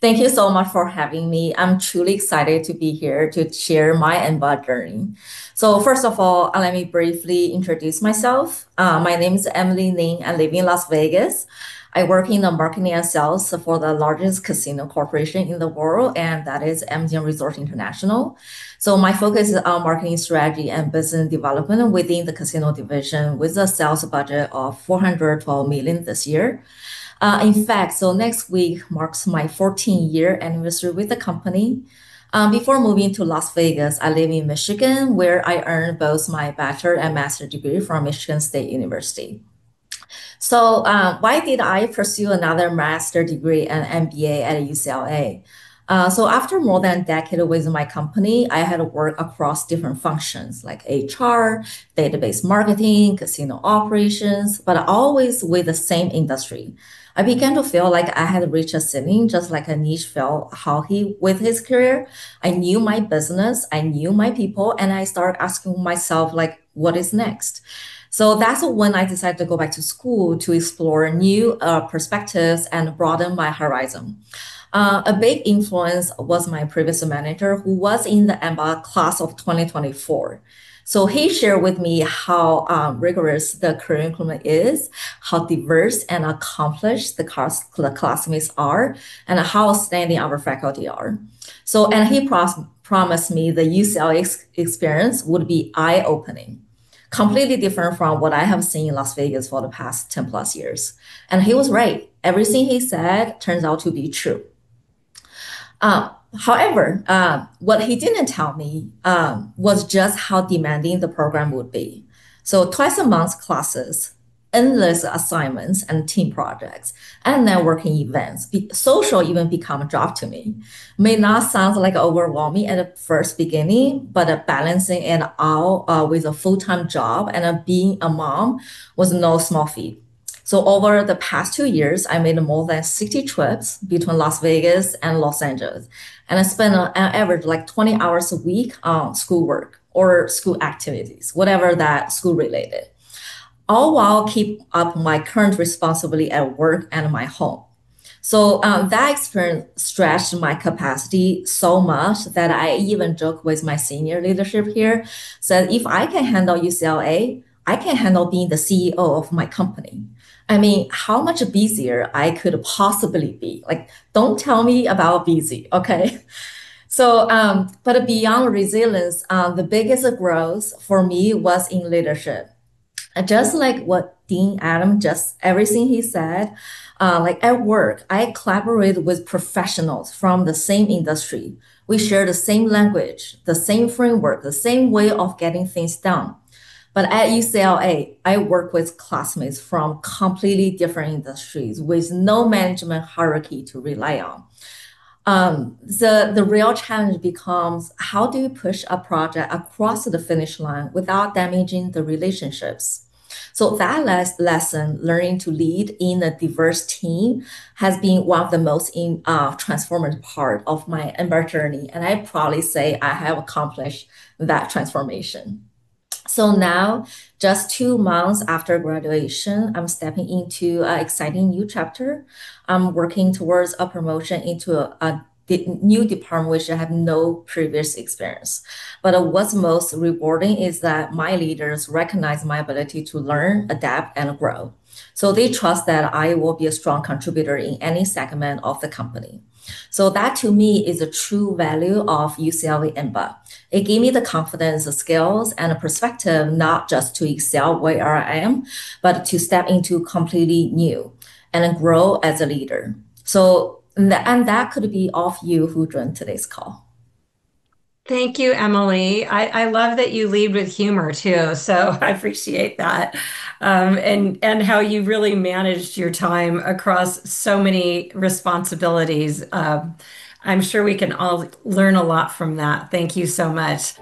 Thank you so much for having me. I'm truly excited to be here to share my MBA journey. So first of all, let me briefly introduce myself. My name is Emily Ning. I live in Las Vegas. I work in the marketing and sales for the largest casino corporation in the world, and that is MGM Resort International. So my focus is on marketing strategy and business development within the casino division with a sales budget of 412 million this year. In fact, so next week marks my 14-year anniversary with the company. Before moving to Las Vegas, I live in Michigan, where I earned both my bachelor and master degree from Michigan State University. So, why did I pursue another master degree and MBA at UCLA? So after more than a decade with my company, I had worked across different functions like HR, database marketing, casino operations, but always with the same industry. I began to feel like I had reached a ceiling, just like a niche felt how he with his career. I knew my business, I knew my people, and I started asking myself like, what is next? So that's when I decided to go back to school to explore new perspectives and broaden my horizon. A big influence was my previous manager who was in the EMBA class of 2024. So he shared with me how rigorous the curriculum is, how diverse and accomplished the classmates are, and how outstanding our faculty are. So, and he promised me the UCLA experience would be eye-opening, completely different from what I have seen in Las Vegas for the past 10 plus years. And he was right. Everything he said turns out to be true. However, what he didn't tell me was just how demanding the program would be. So twice a month classes, endless assignments and team projects, and networking events. Social even become a job to me. May not sound like overwhelming at the first beginning, but balancing it all with a full-time job and being a mom was no small feat. So over the past 2 years, I made more than 60 trips between Las Vegas and Los Angeles. And I spent an average like 20 hours a week on schoolwork or school activities, whatever that school related, all while keep up my current responsibility at work and my home. So that experience stretched my capacity so much that I even joke with my senior leadership here, said if I can handle UCLA, I can handle being the CEO of my company. I mean, how much busier I could possibly be. Like, don't tell me about busy, okay? So, but beyond resilience, the biggest growth for me was in leadership. Just like what Dean Adam, just everything he said, like at work, I collaborate with professionals from the same industry. We share the same language, the same framework, the same way of getting things done. But at UCLA, I work with classmates from completely different industries with no management hierarchy to rely on. The real challenge becomes how do you push a project across the finish line without damaging the relationships? So that last lesson, learning to lead in a diverse team, has been one of the most transformative part of my MBA journey, and I probably say I have accomplished that transformation. So now, just 2 months after graduation, I'm stepping into an exciting new chapter. I'm working towards a promotion into a new department which I have no previous experience. But what's most rewarding is that my leaders recognize my ability to learn, adapt, and grow. So they trust that I will be a strong contributor in any segment of the company. So that to me is a true value of UCLA EMBA. It gave me the confidence, the skills, and a perspective not just to excel where I am, but to step into completely new and grow as a leader. So, and that could be all of you who joined today's call. Thank you, Emily. I love that you lead with humor too, so I appreciate that. And how you really managed your time across so many responsibilities. I'm sure we can all learn a lot from that. Thank you so much.